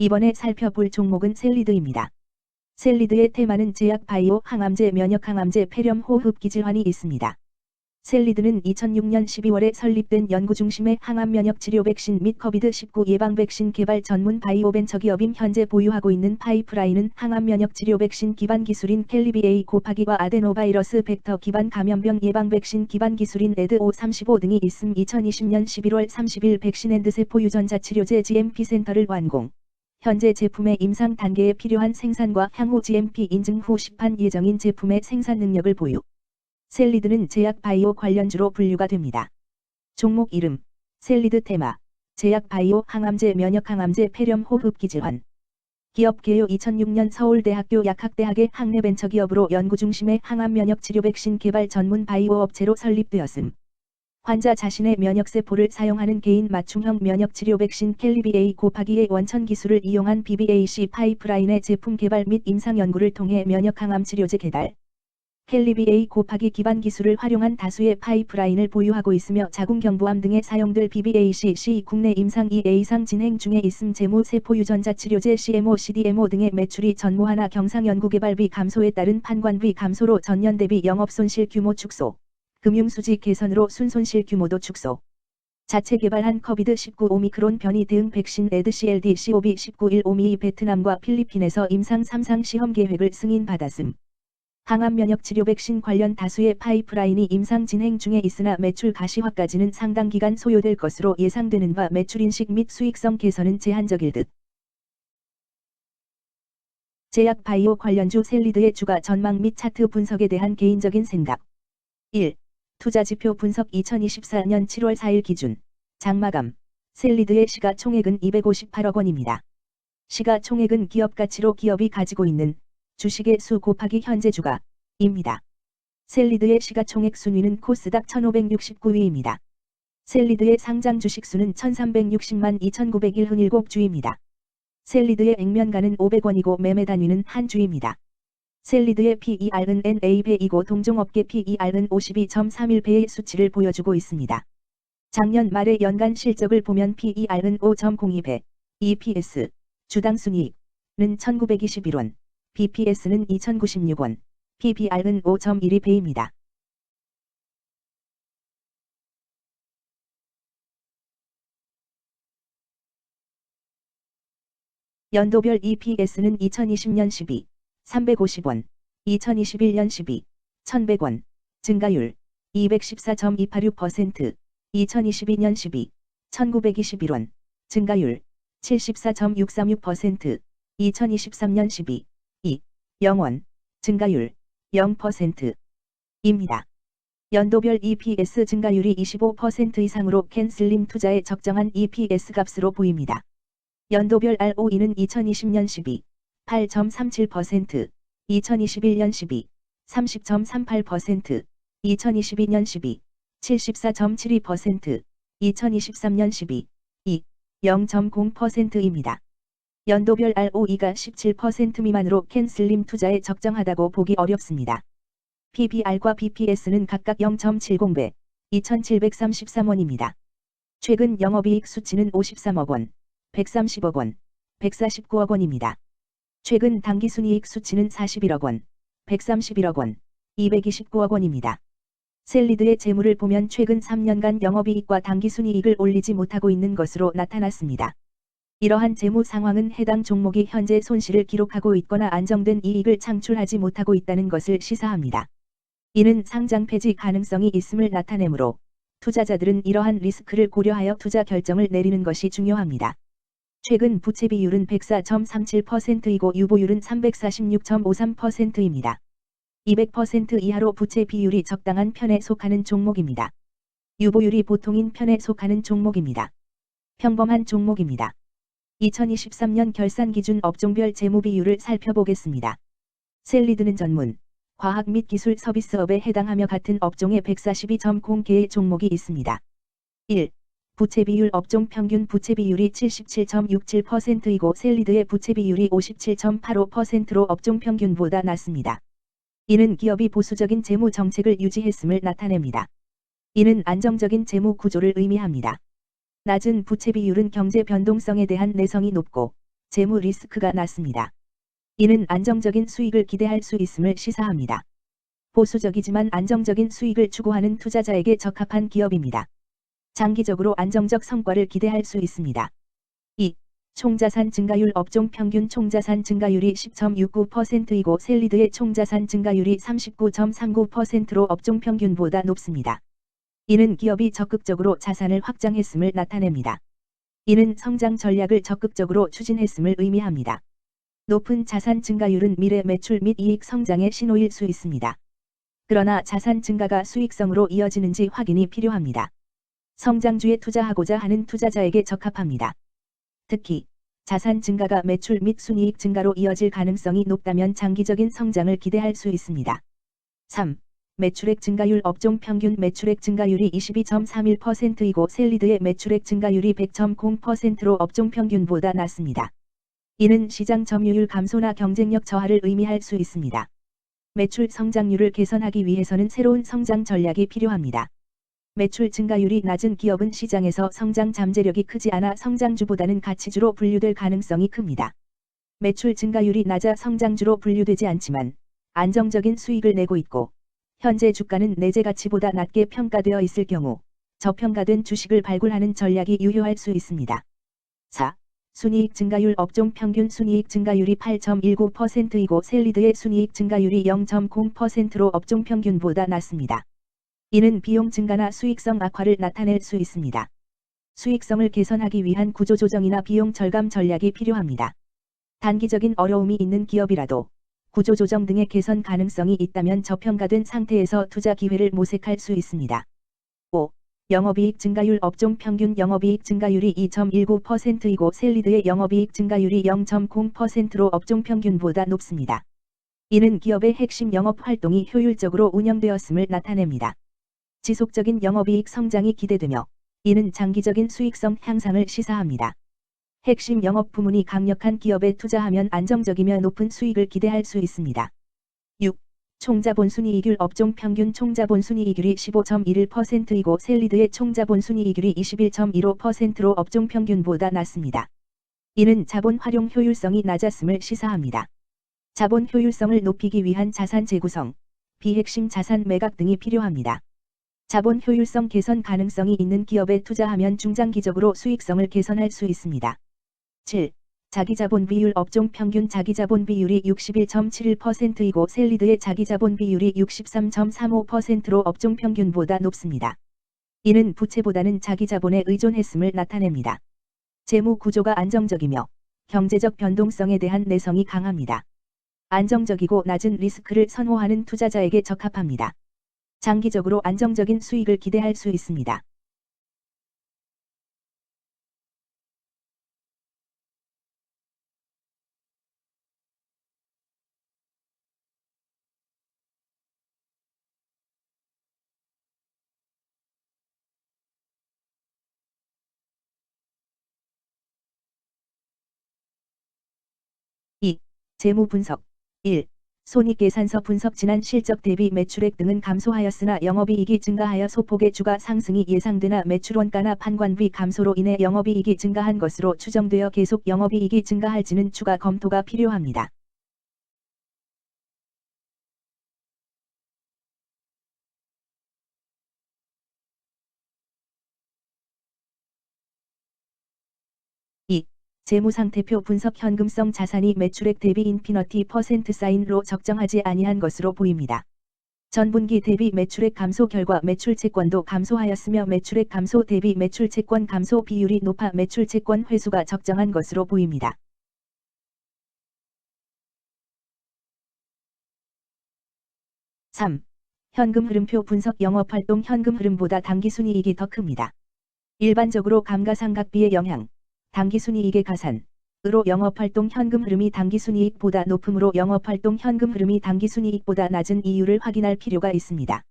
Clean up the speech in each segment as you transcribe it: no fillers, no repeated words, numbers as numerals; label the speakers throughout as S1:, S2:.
S1: 이번에 살펴볼 종목은 셀리드입니다. 셀리드의 테마는 제약 바이오, 항암제, 면역 항암제, 폐렴, 호흡기 질환이 있습니다. 셀리드는 2006년 12월에 설립된 연구 중심의 항암 면역 치료 백신 및 코비드-19 예방 백신 개발 전문 바이오 벤처 기업임. 현재 보유하고 있는 파이프라인은 항암 면역 치료 백신 기반 기술인 켈리비A-와 아데노바이러스 벡터 기반 감염병 예방 백신 기반 기술인 레드-O35 등이 있음. 2020년 11월 30일 백신앤드 세포 유전자 치료제 GMP 센터를 완공. 현재 제품의 임상 단계에 필요한 생산과 향후 GMP 인증 후 시판 예정인 제품의 생산 능력을 보유. 셀리드는 제약 바이오 관련주로 분류가 됩니다. 종목 이름, 셀리드 테마, 제약 바이오, 항암제, 면역 항암제, 폐렴, 호흡기 질환. 기업 개요 2006년 서울대학교 약학대학의 학내 벤처기업으로 연구 중심의 항암 면역 치료 백신 개발 전문 바이오 업체로 설립되었음. 환자 자신의 면역세포를 사용하는 개인 맞춤형 면역치료 백신 켈리비A-의 원천 기술을 이용한 BBAC 파이프라인의 제품 개발 및 임상 연구를 통해 면역 항암 치료제 개발. 켈리비A- 기반 기술을 활용한 다수의 파이프라인을 보유하고 있으며 자궁경부암 등에 사용될 BBAC 국내 임상 2회 이상 진행 중에 있음. 제모 세포 유전자 치료제 CMO, CDMO 등의 매출이 전무하나 경상 연구개발비 감소에 따른 판관비 감소로 전년 대비 영업손실 규모 축소. 금융수지 개선으로 순손실 규모도 축소. 자체 개발한 코비드-19 오미크론 변이 대응 백신 EDCLD-COVID-19 베트남과 필리핀에서 임상 3상 시험 계획을 승인받았음. 항암 면역 치료 백신 관련 다수의 파이프라인이 임상 진행 중에 있으나 매출 가시화까지는 상당 기간 소요될 것으로 예상되는 바 매출 인식 및 수익성 개선은 제한적일 듯. 제약 바이오 관련주 셀리드의 주가 전망 및 차트 분석에 대한 개인적인 생각. 1. 투자지표 분석. 2024년 7월 4일 기준 장마감 셀리드의 시가총액은 258억 원입니다. 시가총액은 기업가치로 기업이 가지고 있는 주식의 수 곱하기 현재 주가입니다. 셀리드의 시가총액 순위는 코스닥 1569위입니다. 셀리드의 상장 주식수는 1360만 2901흔 7주입니다. 셀리드의 액면가는 500원이고 매매 단위는 한 주입니다. 셀리드의 PER은 NA배이고 동종업계 PER은 52.31배의 수치를 보여주고 있습니다. 작년 말의 연간 실적을 보면 PER은 5.02배, EPS, 주당 순이익은 1921원, BPS는 2096원, PBR은 5.12배입니다. 연도별 EPS는 2020년 12, 350원, 2021년 12, 1100원, 증가율 214.286%, 2022년 12, 1921원, 증가율 74.636%, 2023년 12, 2, 0원, 증가율 0%입니다. 연도별 EPS 증가율이 25% 이상으로 캔슬림 투자에 적정한 EPS 값으로 보입니다. 연도별 ROE는 2020년 12, 8.37%, 2021년 12, 30.38%, 2022년 12, 74.72%, 2023년 12, 2, 0.0%입니다. 연도별 ROE가 17% 미만으로 캔슬림 투자에 적정하다고 보기 어렵습니다. PBR과 BPS는 각각 0.70배, 2,733원입니다. 최근 영업이익 수치는 53억 원, 130억 원, 149억 원입니다. 최근 당기순이익 수치는 41억 원, 131억 원, 229억 원입니다. 셀리드의 재물을 보면 최근 3년간 영업이익과 당기순이익을 올리지 못하고 있는 것으로 나타났습니다. 이러한 재무 상황은 해당 종목이 현재 손실을 기록하고 있거나 안정된 이익을 창출하지 못하고 있다는 것을 시사합니다. 이는 상장 폐지 가능성이 있음을 나타내므로 투자자들은 이러한 리스크를 고려하여 투자 결정을 내리는 것이 중요합니다. 최근 부채 비율은 104.37%이고 유보율은 346.53%입니다. 200% 이하로 부채 비율이 적당한 편에 속하는 종목입니다. 유보율이 보통인 편에 속하는 종목입니다. 평범한 종목입니다. 2023년 결산 기준 업종별 재무 비율을 살펴보겠습니다. 셀리드는 전문, 과학 및 기술 서비스업에 해당하며 같은 업종에 142.0개의 종목이 있습니다. 1. 부채 비율 업종 평균 부채 비율이 77.67%이고 셀리드의 부채 비율이 57.85%로 업종 평균보다 낮습니다. 이는 기업이 보수적인 재무 정책을 유지했음을 나타냅니다. 이는 안정적인 재무 구조를 의미합니다. 낮은 부채 비율은 경제 변동성에 대한 내성이 높고 재무 리스크가 낮습니다. 이는 안정적인 수익을 기대할 수 있음을 시사합니다. 보수적이지만 안정적인 수익을 추구하는 투자자에게 적합한 기업입니다. 장기적으로 안정적 성과를 기대할 수 있습니다. 2. 총자산 증가율 업종 평균 총자산 증가율이 10.69%이고 셀리드의 총자산 증가율이 39.39%로 업종 평균보다 높습니다. 이는 기업이 적극적으로 자산을 확장했음을 나타냅니다. 이는 성장 전략을 적극적으로 추진했음을 의미합니다. 높은 자산 증가율은 미래 매출 및 이익 성장의 신호일 수 있습니다. 그러나 자산 증가가 수익성으로 이어지는지 확인이 필요합니다. 성장주에 투자하고자 하는 투자자에게 적합합니다. 특히 자산 증가가 매출 및 순이익 증가로 이어질 가능성이 높다면 장기적인 성장을 기대할 수 있습니다. 3. 매출액 증가율 업종 평균 매출액 증가율이 22.31%이고 셀리드의 매출액 증가율이 100.0%로 업종 평균보다 낮습니다. 이는 시장 점유율 감소나 경쟁력 저하를 의미할 수 있습니다. 매출 성장률을 개선하기 위해서는 새로운 성장 전략이 필요합니다. 매출 증가율이 낮은 기업은 시장에서 성장 잠재력이 크지 않아 성장주보다는 가치주로 분류될 가능성이 큽니다. 매출 증가율이 낮아 성장주로 분류되지 않지만 안정적인 수익을 내고 있고 현재 주가는 내재 가치보다 낮게 평가되어 있을 경우 저평가된 주식을 발굴하는 전략이 유효할 수 있습니다. 4. 순이익 증가율 업종 평균 순이익 증가율이 8.19%이고 셀리드의 순이익 증가율이 0.0%로 업종 평균보다 낮습니다. 이는 비용 증가나 수익성 악화를 나타낼 수 있습니다. 수익성을 개선하기 위한 구조조정이나 비용 절감 전략이 필요합니다. 단기적인 어려움이 있는 기업이라도 구조조정 등의 개선 가능성이 있다면 저평가된 상태에서 투자 기회를 모색할 수 있습니다. 5. 영업이익 증가율 업종 평균 영업이익 증가율이 2.19%이고 셀리드의 영업이익 증가율이 0.0%로 업종 평균보다 높습니다. 이는 기업의 핵심 영업 활동이 효율적으로 운영되었음을 나타냅니다. 지속적인 영업이익 성장이 기대되며 이는 장기적인 수익성 향상을 시사합니다. 핵심 영업 부문이 강력한 기업에 투자하면 안정적이며 높은 수익을 기대할 수 있습니다. 6. 총자본순이익률 업종 평균 총자본순이익률이 15.11%이고 셀리드의 총자본순이익률이 21.15%로 업종 평균보다 낮습니다. 이는 자본 활용 효율성이 낮았음을 시사합니다. 자본 효율성을 높이기 위한 자산 재구성, 비핵심 자산 매각 등이 필요합니다. 자본 효율성 개선 가능성이 있는 기업에 투자하면 중장기적으로 수익성을 개선할 수 있습니다. 7. 자기자본 비율 업종 평균 자기자본 비율이 61.71%이고 셀리드의 자기자본 비율이 63.35%로 업종 평균보다 높습니다. 이는 부채보다는 자기자본에 의존했음을 나타냅니다. 재무 구조가 안정적이며 경제적 변동성에 대한 내성이 강합니다. 안정적이고 낮은 리스크를 선호하는 투자자에게 적합합니다. 장기적으로 안정적인 수익을 기대할 수 있습니다. 재무 분석 1. 손익계산서 분석 지난 실적 대비 매출액 등은 감소하였으나 영업이익이 증가하여 소폭의 주가 상승이 예상되나 매출원가나 판관비 감소로 인해 영업이익이 증가한 것으로 추정되어 계속 영업이익이 증가할지는 추가 검토가 필요합니다. 재무상태표 분석 현금성 자산이 매출액 대비 인피너티 퍼센트 사인으로 적정하지 아니한 것으로 보입니다. 전분기 대비 매출액 감소 결과 매출 채권도 감소하였으며 매출액 감소 대비 매출 채권 감소 비율이 높아 매출 채권 회수가 적정한 것으로 보입니다. 3. 현금 흐름표 분석 영업활동 현금 흐름보다 당기순이익이 더 큽니다. 일반적으로 감가상각비의 영향, 당기순이익의 가산으로 영업활동 현금 흐름이 당기순이익보다 높으므로 영업활동 현금 흐름이 당기순이익보다 낮은 이유를 확인할 필요가 있습니다.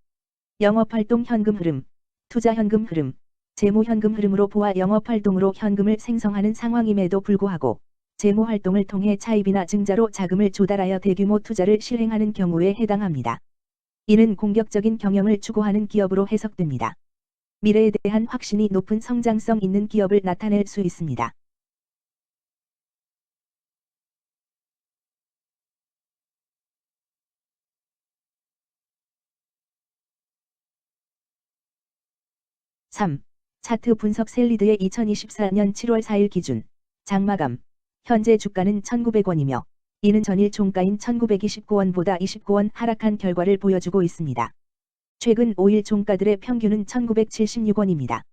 S1: 영업활동 현금 흐름, 투자 현금 흐름, 재무 현금 흐름으로 보아 영업활동으로 현금을 생성하는 상황임에도 불구하고 재무활동을 통해 차입이나 증자로 자금을 조달하여 대규모 투자를 실행하는 경우에 해당합니다. 이는 공격적인 경영을 추구하는 기업으로 해석됩니다. 미래에 대한 확신이 높은 성장성 있는 기업을 나타낼 수 있습니다. 3. 차트 분석 셀리드의 2024년 7월 4일 기준 장마감. 현재 주가는 1,900원이며 이는 전일 종가인 1,929원보다 29원 하락한 결과를 보여주고 있습니다. 최근 5일 종가들의 평균은 1,976원입니다.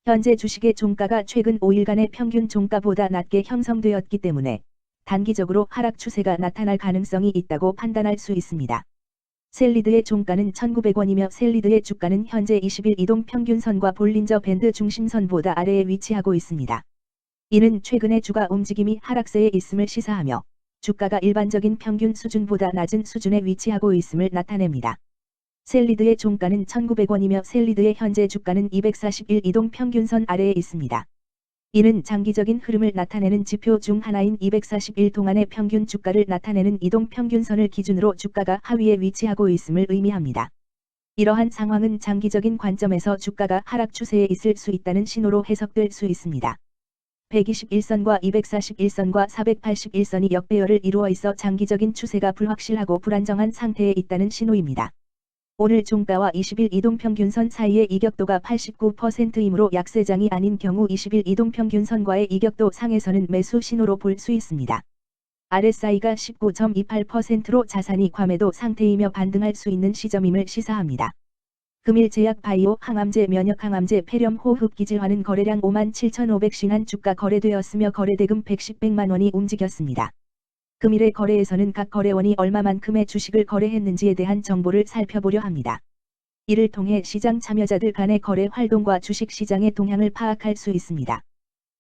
S1: 현재 주식의 종가가 최근 5일간의 평균 종가보다 낮게 형성되었기 때문에 단기적으로 하락 추세가 나타날 가능성이 있다고 판단할 수 있습니다. 셀리드의 종가는 1,900원이며 셀리드의 주가는 현재 20일 이동평균선과 볼린저 밴드 중심선보다 아래에 위치하고 있습니다. 이는 최근의 주가 움직임이 하락세에 있음을 시사하며 주가가 일반적인 평균 수준보다 낮은 수준에 위치하고 있음을 나타냅니다. 셀리드의 종가는 1,900원이며 셀리드의 현재 주가는 241 이동평균선 아래에 있습니다. 이는 장기적인 흐름을 나타내는 지표 중 하나인 241 동안의 평균 주가를 나타내는 이동평균선을 기준으로 주가가 하위에 위치하고 있음을 의미합니다. 이러한 상황은 장기적인 관점에서 주가가 하락 추세에 있을 수 있다는 신호로 해석될 수 있습니다. 121선과 241선과 481선이 역배열을 이루어 있어 장기적인 추세가 불확실하고 불안정한 상태에 있다는 신호입니다. 오늘 종가와 20일 이동평균선 사이의 이격도가 89%이므로 약세장이 아닌 경우 20일 이동평균선과의 이격도 상에서는 매수 신호로 볼 수 있습니다. RSI가 19.28%로 자산이 과매도 상태이며 반등할 수 있는 시점임을 시사합니다. 금일 제약 바이오 항암제 면역 항암제 폐렴 호흡기 질환은 거래량 57,500신 주가 거래되었으며 거래대금 110백만 원이 움직였습니다. 금일의 거래에서는 각 거래원이 얼마만큼의 주식을 거래했는지에 대한 정보를 살펴보려 합니다. 이를 통해 시장 참여자들 간의 거래 활동과 주식 시장의 동향을 파악할 수 있습니다.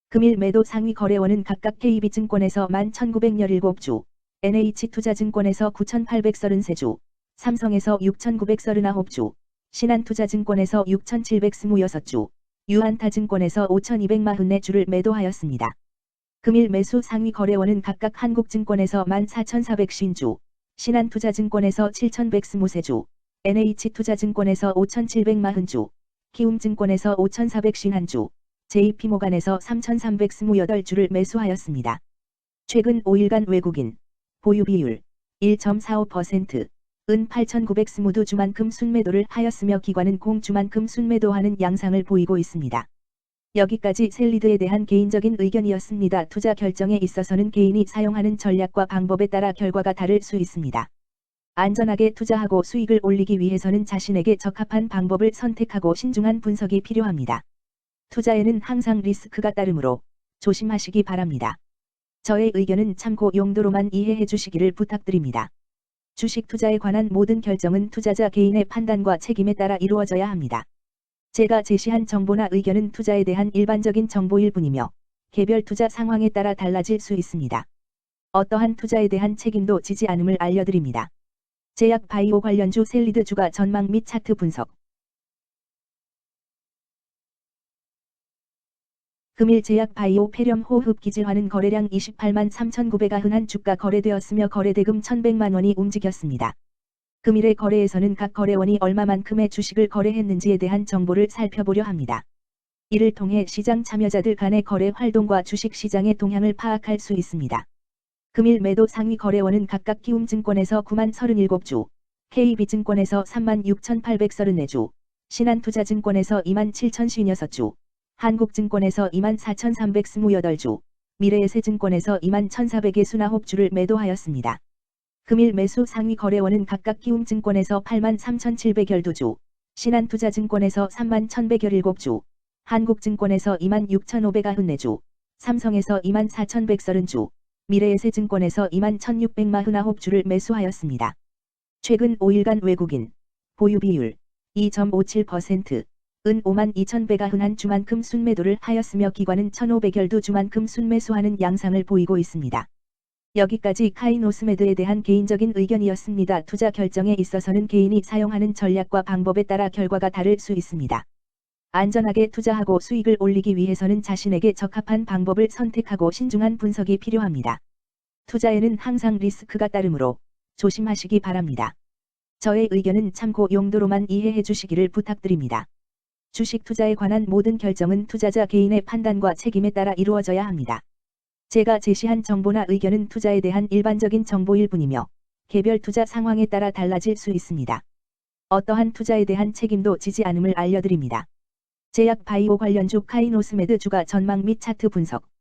S1: 금일 매도 상위 거래원은 각각 KB증권에서 11,917주, NH투자증권에서 9,833주, 삼성에서 6,939주, 신한투자증권에서 6,726주, 유한타증권에서 5,244주를 매도하였습니다. 금일 매수 상위 거래원은 각각 한국증권에서 14,450주, 신한투자증권에서 7,123주, NH투자증권에서 5,740주, 키움증권에서 5,451주, JP모간에서 3,328주를 매수하였습니다. 최근 5일간 외국인 보유 비율 1.45%, 은 8,920주만큼 순매도를 하였으며 기관은 공주만큼 순매도하는 양상을 보이고 있습니다. 여기까지 셀리드에 대한 개인적인 의견이었습니다. 투자 결정에 있어서는 개인이 사용하는 전략과 방법에 따라 결과가 다를 수 있습니다. 안전하게 투자하고 수익을 올리기 위해서는 자신에게 적합한 방법을 선택하고 신중한 분석이 필요합니다. 투자에는 항상 리스크가 따르므로 조심하시기 바랍니다. 저의 의견은 참고 용도로만 이해해 주시기를 부탁드립니다. 주식 투자에 관한 모든 결정은 투자자 개인의 판단과 책임에 따라 이루어져야 합니다. 제가 제시한 정보나 의견은 투자에 대한 일반적인 정보일 뿐이며 개별 투자 상황에 따라 달라질 수 있습니다. 어떠한 투자에 대한 책임도 지지 않음을 알려드립니다. 제약 바이오 관련주 셀리드 주가 전망 및 차트 분석. 금일 제약 바이오 폐렴 호흡기 질환은 거래량 28만 3,991 주가 거래되었으며 거래대금 1,100만 원이 움직였습니다. 금일의 거래에서는 각 거래원이 얼마만큼의 주식을 거래했는지에 대한 정보를 살펴보려 합니다. 이를 통해 시장 참여자들 간의 거래 활동과 주식 시장의 동향을 파악할 수 있습니다. 금일 매도 상위 거래원은 각각 키움증권에서 9만 37주, KB증권에서 3만 6,834주, 신한투자증권에서 2만 7,056주, 한국증권에서 2만 4,328주, 미래에셋증권에서 2만 1,400주를 매도하였습니다. 금일 매수 상위 거래원은 각각 키움증권에서 8만 3,712주, 신한투자증권에서 3만 1,117주, 한국증권에서 2만 6,594주, 삼성에서 2만 4,130주, 미래에셋증권에서 2만 1,649주를 매수하였습니다. 최근 5일간 외국인 보유 비율 2.57%, 은 5만 2,191주만큼 순매도를 하였으며 기관은 1,500주만큼 순매수하는 양상을 보이고 있습니다. 여기까지 카이노스메드에 대한 개인적인 의견이었습니다. 투자 결정에 있어서는 개인이 사용하는 전략과 방법에 따라 결과가 다를 수 있습니다. 안전하게 투자하고 수익을 올리기 위해서는 자신에게 적합한 방법을 선택하고 신중한 분석이 필요합니다. 투자에는 항상 리스크가 따르므로 조심하시기 바랍니다. 저의 의견은 참고 용도로만 이해해 주시기를 부탁드립니다. 주식 투자에 관한 모든 결정은 투자자 개인의 판단과 책임에 따라 이루어져야 합니다. 제가 제시한 정보나 의견은 투자에 대한 일반적인 정보일 뿐이며 개별 투자 상황에 따라 달라질 수 있습니다. 어떠한 투자에 대한 책임도 지지 않음을 알려드립니다. 제약 바이오 관련주 카이노스메드 주가 전망 및 차트 분석.